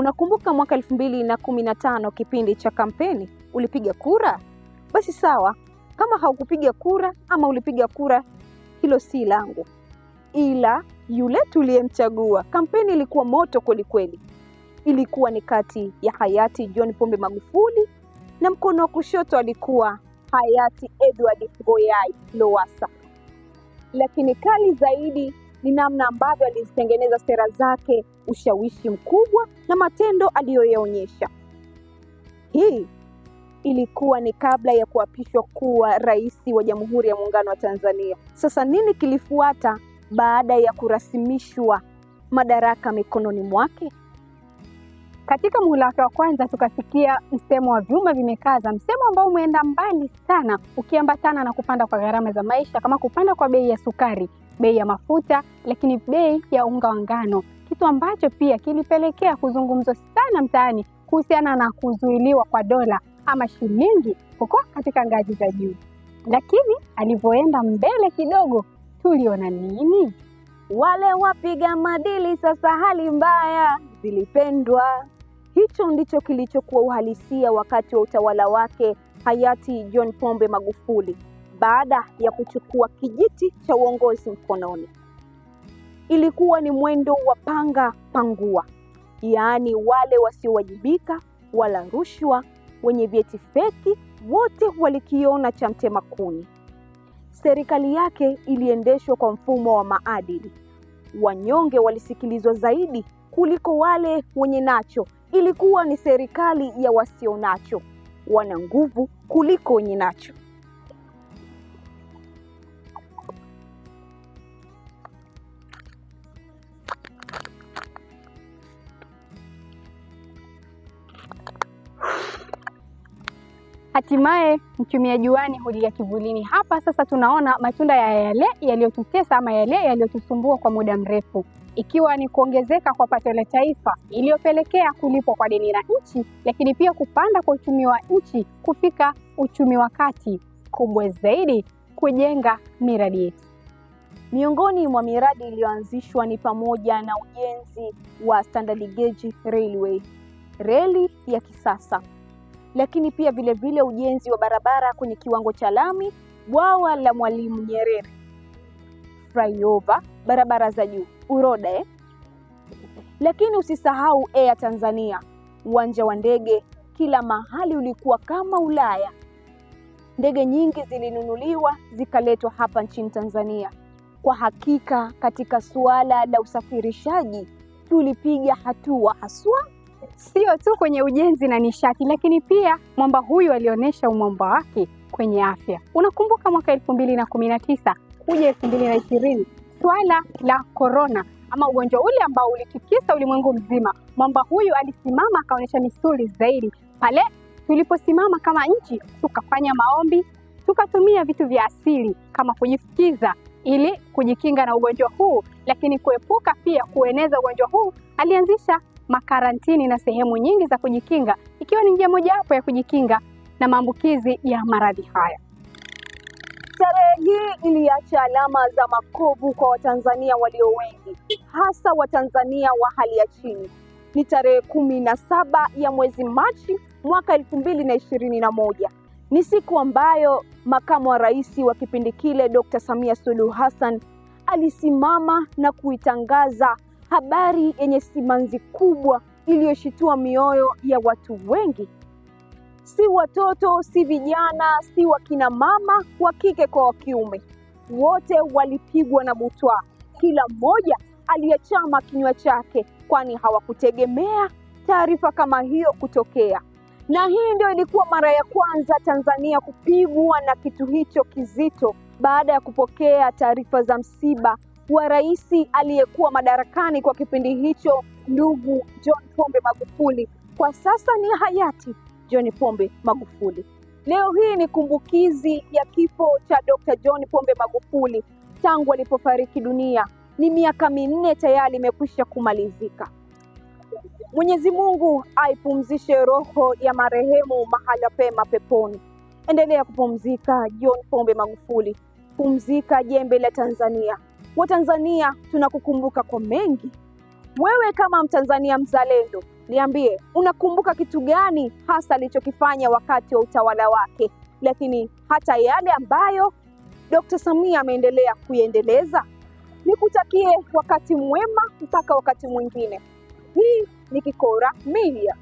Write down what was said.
Unakumbuka mwaka 2015 kipindi cha kampeni? Ulipiga kura? Basi sawa, kama haukupiga kura ama ulipiga kura, hilo si langu. Ila yule tuliyemchagua, kampeni ilikuwa moto kweli kweli. Ilikuwa ni kati ya hayati John Pombe Magufuli na mkono wa kushoto alikuwa hayati Edward Ngoyai Lowassa. Lakini kali zaidi ni namna ambavyo alizitengeneza sera zake, ushawishi mkubwa na matendo aliyoyaonyesha. Hii ilikuwa ni kabla ya kuapishwa kuwa rais wa Jamhuri ya Muungano wa Tanzania. Sasa nini kilifuata baada ya kurasimishwa madaraka mikononi mwake? Katika muhula wake wa kwanza tukasikia msemo wa vyuma vimekaza, msemo ambao umeenda mbali sana ukiambatana na kupanda kwa gharama za maisha, kama kupanda kwa bei ya sukari, bei ya mafuta, lakini bei ya unga wa ngano, kitu ambacho pia kilipelekea kuzungumzwa sana mtaani kuhusiana na kuzuiliwa kwa dola ama shilingi huko katika ngazi za juu. Lakini alivyoenda mbele kidogo, tuliona nini? Wale wapiga madili sasa hali mbaya zilipendwa. Hicho ndicho kilichokuwa uhalisia wakati wa utawala wake hayati John Pombe Magufuli baada ya kuchukua kijiti cha uongozi mkononi. Ilikuwa ni mwendo wa panga pangua, yaani wale wasiowajibika wala rushwa, wenye vyeti feki, wote walikiona cha mtema kuni. Serikali yake iliendeshwa kwa mfumo wa maadili. Wanyonge walisikilizwa zaidi kuliko wale wenye nacho. Ilikuwa ni serikali ya wasio nacho, wana nguvu kuliko wenye nacho. Hatimaye mchumia juani hulia kivulini. Hapa sasa tunaona matunda ya yale yaliyotutesa ama yale yaliyotusumbua kwa muda mrefu, ikiwa ni kuongezeka kwa pato la taifa iliyopelekea kulipwa kwa deni la nchi, lakini pia kupanda kwa uchumi wa nchi kufika uchumi wa kati, kubwa zaidi kujenga miradi yetu. Miongoni mwa miradi iliyoanzishwa ni pamoja na ujenzi wa Standard Gauge Railway, reli ya kisasa, lakini pia vile ujenzi wa barabara kwenye kiwango cha lami, bwawa la Mwalimu Nyerere, flyover, barabara za juu, uroda. Lakini usisahau Air Tanzania, uwanja wa ndege kila mahali ulikuwa kama Ulaya. Ndege nyingi zilinunuliwa zikaletwa hapa nchini Tanzania. Kwa hakika katika suala la usafirishaji tulipiga hatua haswa. Sio tu kwenye ujenzi na nishati, lakini pia mwamba huyu alionyesha umwamba wake kwenye afya. Unakumbuka mwaka 2019 kuja 2020, swala la corona ama ugonjwa ule ambao ulitikisa ulimwengu mzima, mwamba huyu alisimama akaonyesha misuli zaidi. Pale tuliposimama kama nchi, tukafanya maombi, tukatumia vitu vya asili kama kujifukiza ili kujikinga na ugonjwa huu, lakini kuepuka pia kueneza ugonjwa huu, alianzisha makarantini na sehemu nyingi za kujikinga, ikiwa ni njia mojawapo ya kujikinga na maambukizi ya maradhi haya. Tarehe hii iliacha alama za makovu kwa Watanzania walio wengi, hasa Watanzania wa hali ya chini. Ni tarehe 17 ya mwezi Machi mwaka 2021. Ni siku ambayo makamu wa rais wa kipindi kile Dr. Samia Suluhu Hassan alisimama na kuitangaza habari yenye simanzi kubwa iliyoshitua mioyo ya watu wengi. Si watoto, si vijana, si wakina mama, wa kike kwa wa kiume, wote walipigwa na butwaa. Kila mmoja aliyechama kinywa chake, kwani hawakutegemea taarifa kama hiyo kutokea. Na hii ndio ilikuwa mara ya kwanza Tanzania kupigwa na kitu hicho kizito, baada ya kupokea taarifa za msiba wa rais aliyekuwa madarakani kwa kipindi hicho, ndugu John Pombe Magufuli. Kwa sasa ni hayati John Pombe Magufuli. Leo hii ni kumbukizi ya kifo cha Dr. John Pombe Magufuli tangu alipofariki dunia. Ni miaka 4 tayari imekwisha kumalizika. Mwenyezi Mungu aipumzishe roho ya marehemu mahala pema peponi. Endelea kupumzika John Pombe Magufuli. Pumzika jembe la Tanzania. Watanzania tunakukumbuka kwa mengi. Wewe kama Mtanzania mzalendo, niambie unakumbuka kitu gani hasa alichokifanya wakati wa utawala wake, lakini hata yale ambayo Dr. Samia ameendelea kuiendeleza? Nikutakie wakati mwema mpaka wakati mwingine. Hii ni Kikora Media.